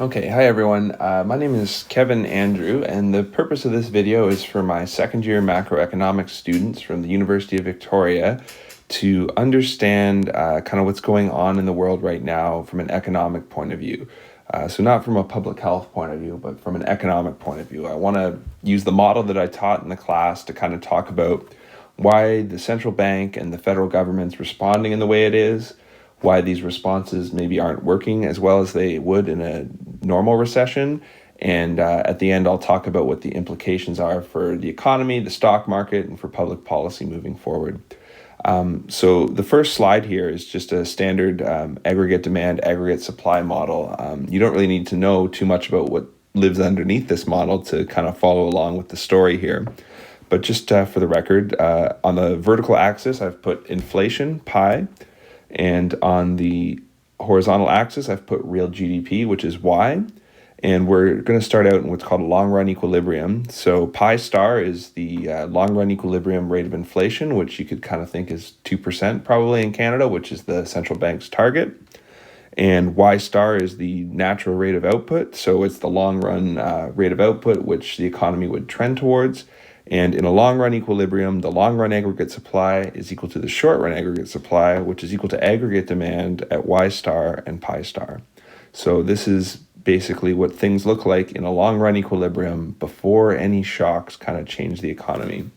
Okay, hi everyone. My name is Kevin Andrew, and the purpose of this video is for my second year macroeconomics students from the University of Victoria to understand kind of what's going on in the world right now from an economic point of view. So not from a public health point of view, but from an economic point of view. I want to use the model that I taught in the class to kind of talk about why the central bank and the federal government's responding in the way it is, why these responses maybe aren't working as well as they would in a normal recession. And at the end, I'll talk about what the implications are for the economy, the stock market, and for public policy moving forward. So the first slide here is just a standard aggregate demand, aggregate supply model. You don't really need to know too much about what lives underneath this model to kind of follow along with the story here. But just for the record, on the vertical axis, I've put inflation, pi, and on the horizontal axis, I've put real GDP, which is y. And we're going to start out in what's called a long-run equilibrium. So pi star is the long-run equilibrium rate of inflation, which you could kind of think is 2% probably in Canada, which is the central bank's target. And y star is the natural rate of output. So it's the long-run rate of output, which the economy would trend towards. And in a long-run equilibrium, the long-run aggregate supply is equal to the short-run aggregate supply, which is equal to aggregate demand at y star and pi star. So this is basically what things look like in a long-run equilibrium before any shocks kind of change the economy.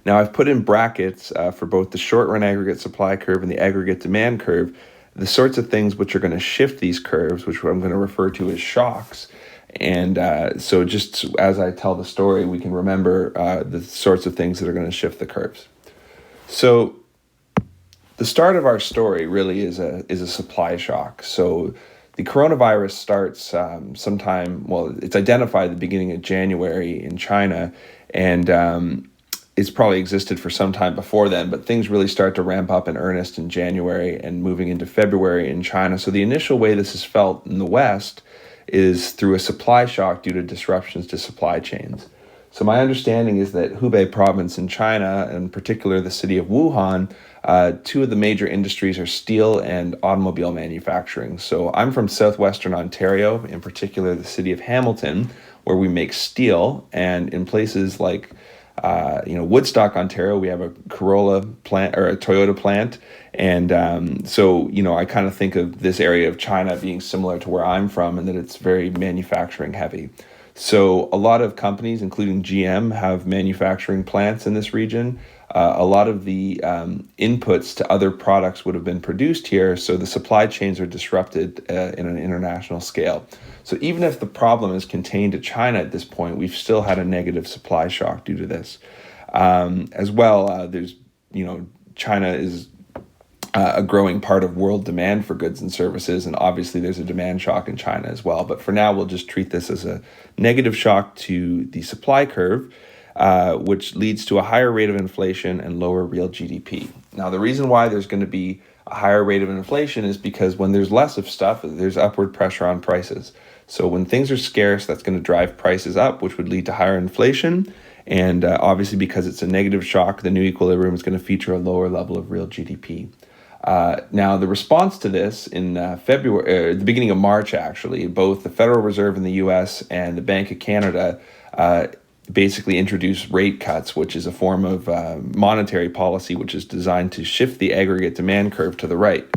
Now, I've put in brackets for both the short-run aggregate supply curve and the aggregate demand curve, the sorts of things which are going to shift these curves, which I'm going to refer to as shocks. And so just as I tell the story, we can remember the sorts of things that are going to shift the curves. So the start of our story really is a supply shock. So the coronavirus starts it's identified at the beginning of January in China, and it's probably existed for some time before then, but things really start to ramp up in earnest in January and moving into February in China. So the initial way this is felt in the West is through a supply shock due to disruptions to supply chains. So my understanding is that Hubei province in China, in particular the city of Wuhan, two of the major industries are steel and automobile manufacturing. So I'm from southwestern Ontario, in particular the city of Hamilton, where we make steel, and in places like Woodstock, Ontario, we have a Corolla plant or a Toyota plant. And I kind of think of this area of China being similar to where I'm from, and that it's very manufacturing heavy. So a lot of companies, including GM, have manufacturing plants in this region. A lot of the inputs to other products would have been produced here, so the supply chains are disrupted in an international scale. So even if the problem is contained to China at this point, we've still had a negative supply shock due to this. As well, China is a growing part of world demand for goods and services, and obviously there's a demand shock in China as well. But for now, we'll just treat this as a negative shock to the supply curve, which leads to a higher rate of inflation and lower real GDP. Now, the reason why there's going to be a higher rate of inflation is because when there's less of stuff, there's upward pressure on prices. So when things are scarce, that's going to drive prices up, which would lead to higher inflation. And obviously, because it's a negative shock, the new equilibrium is going to feature a lower level of real GDP. Now, the response to this in the beginning of March, actually, both the Federal Reserve in the U.S. and the Bank of Canada basically introduced rate cuts, which is a form of monetary policy which is designed to shift the aggregate demand curve to the right.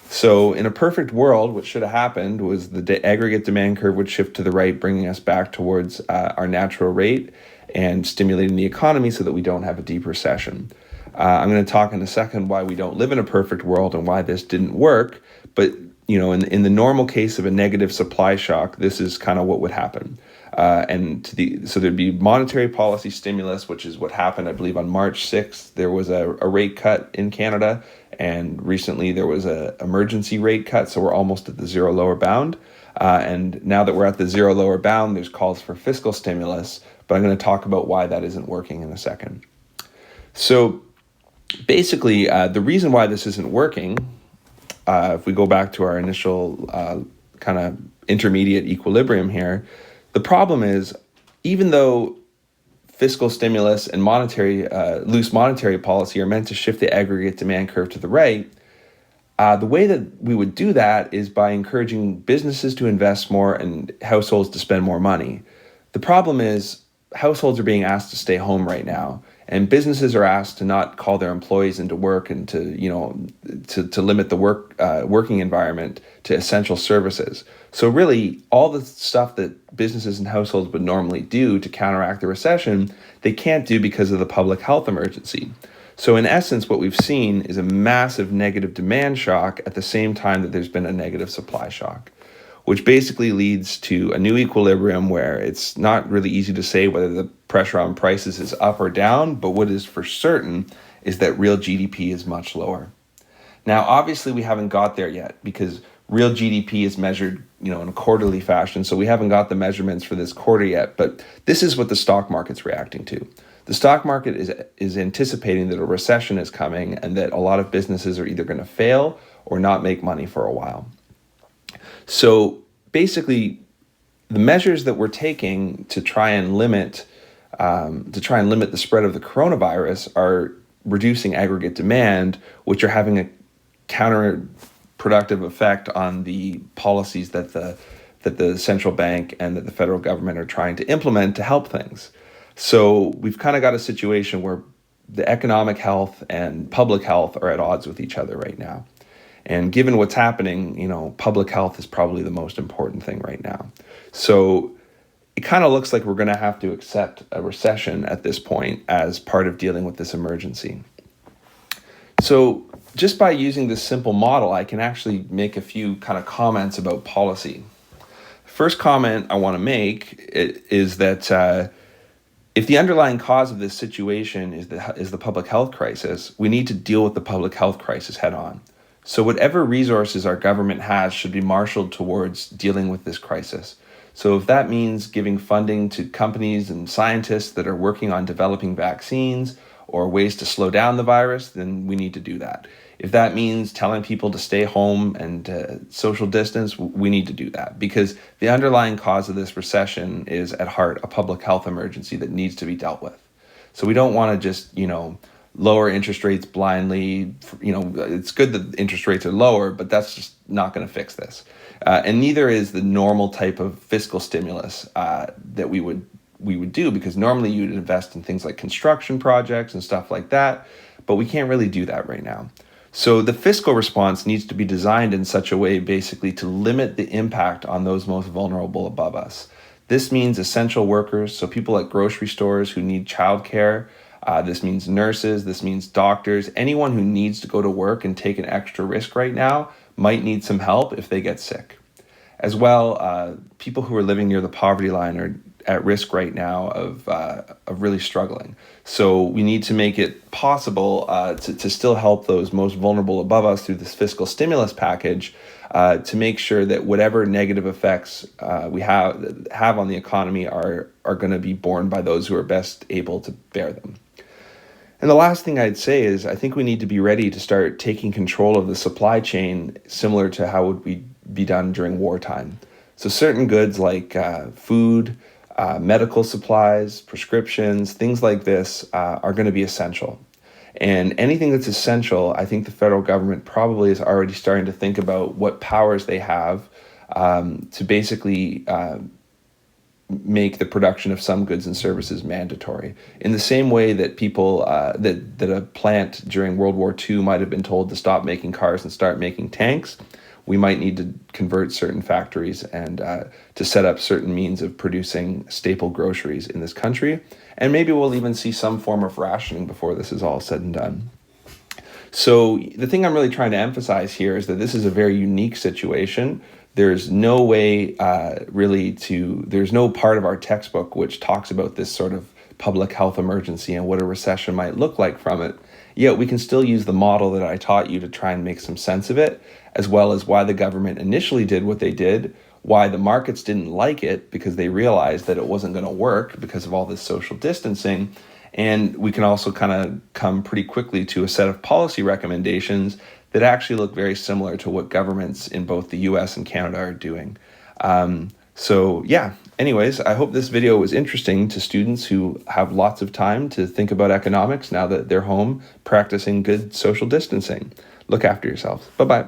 So in a perfect world, what should have happened was the aggregate demand curve would shift to the right, bringing us back towards our natural rate and stimulating the economy so that we don't have a deep recession. I'm going to talk in a second why we don't live in a perfect world and why this didn't work. But, in the normal case of a negative supply shock, this is kind of what would happen. So there'd be monetary policy stimulus, which is what happened, I believe, on March 6th. There was a rate cut in Canada, and recently there was an emergency rate cut, so we're almost at the zero lower bound. And now that we're at the zero lower bound, there's calls for fiscal stimulus, but I'm going to talk about why that isn't working in a second. So basically, the reason why this isn't working, if we go back to our initial kind of intermediate equilibrium here, the problem is, even though fiscal stimulus and loose monetary policy are meant to shift the aggregate demand curve to the right, The way that we would do that is by encouraging businesses to invest more and households to spend more money. The problem is households are being asked to stay home right now, and businesses are asked to not call their employees into work and to limit the working environment to essential services. So really, all the stuff that businesses and households would normally do to counteract the recession, they can't do because of the public health emergency. So in essence, what we've seen is a massive negative demand shock at the same time that there's been a negative supply shock, which basically leads to a new equilibrium where it's not really easy to say whether the pressure on prices is up or down, but what is for certain is that real GDP is much lower. Now, obviously, we haven't got there yet because real GDP is measured, in a quarterly fashion, so we haven't got the measurements for this quarter yet, but this is what the stock market's reacting to. The stock market is anticipating that a recession is coming and that a lot of businesses are either going to fail or not make money for a while. So basically, the measures that we're taking to try and limit the spread of the coronavirus are reducing aggregate demand, which are having a counterproductive effect on the policies that the central bank and that the federal government are trying to implement to help things. So we've kind of got a situation where the economic health and public health are at odds with each other right now. And given what's happening, public health is probably the most important thing right now. So it kind of looks like we're going to have to accept a recession at this point as part of dealing with this emergency. So just by using this simple model, I can actually make a few kind of comments about policy. First comment I want to make is that if the underlying cause of this situation is the public health crisis, we need to deal with the public health crisis head on. So whatever resources our government has should be marshaled towards dealing with this crisis. So if that means giving funding to companies and scientists that are working on developing vaccines or ways to slow down the virus, then we need to do that. If that means telling people to stay home and social distance, we need to do that because the underlying cause of this recession is at heart a public health emergency that needs to be dealt with. So we don't want to just, lower interest rates blindly. It's good that interest rates are lower, but that's just not going to fix this. And neither is the normal type of fiscal stimulus that we would do, because normally you'd invest in things like construction projects and stuff like that, but we can't really do that right now. So the fiscal response needs to be designed in such a way basically to limit the impact on those most vulnerable above us. This means essential workers, so people at grocery stores who need childcare. This means nurses, this means doctors. Anyone who needs to go to work and take an extra risk right now might need some help if they get sick. As well, people who are living near the poverty line are at risk right now of really struggling. So we need to make it possible to still help those most vulnerable above us through this fiscal stimulus package to make sure that whatever negative effects we have on the economy are going to be borne by those who are best able to bear them. And the last thing I'd say is I think we need to be ready to start taking control of the supply chain similar to how would we be done during wartime. So certain goods like food, medical supplies, prescriptions, things like this are going to be essential. And anything that's essential, I think the federal government probably is already starting to think about what powers they have to basically make the production of some goods and services mandatory. In the same way that people, that a plant during World War II might have been told to stop making cars and start making tanks, we might need to convert certain factories and to set up certain means of producing staple groceries in this country. And maybe we'll even see some form of rationing before this is all said and done. So the thing I'm really trying to emphasize here is that this is a very unique situation. There's no way there's no part of our textbook which talks about this sort of public health emergency and what a recession might look like from it. Yet we can still use the model that I taught you to try and make some sense of it, as well as why the government initially did what they did, why the markets didn't like it because they realized that it wasn't going to work because of all this social distancing. And we can also kind of come pretty quickly to a set of policy recommendations that actually look very similar to what governments in both the US and Canada are doing. Anyways, I hope this video was interesting to students who have lots of time to think about economics now that they're home practicing good social distancing. look after yourselves. Bye-bye.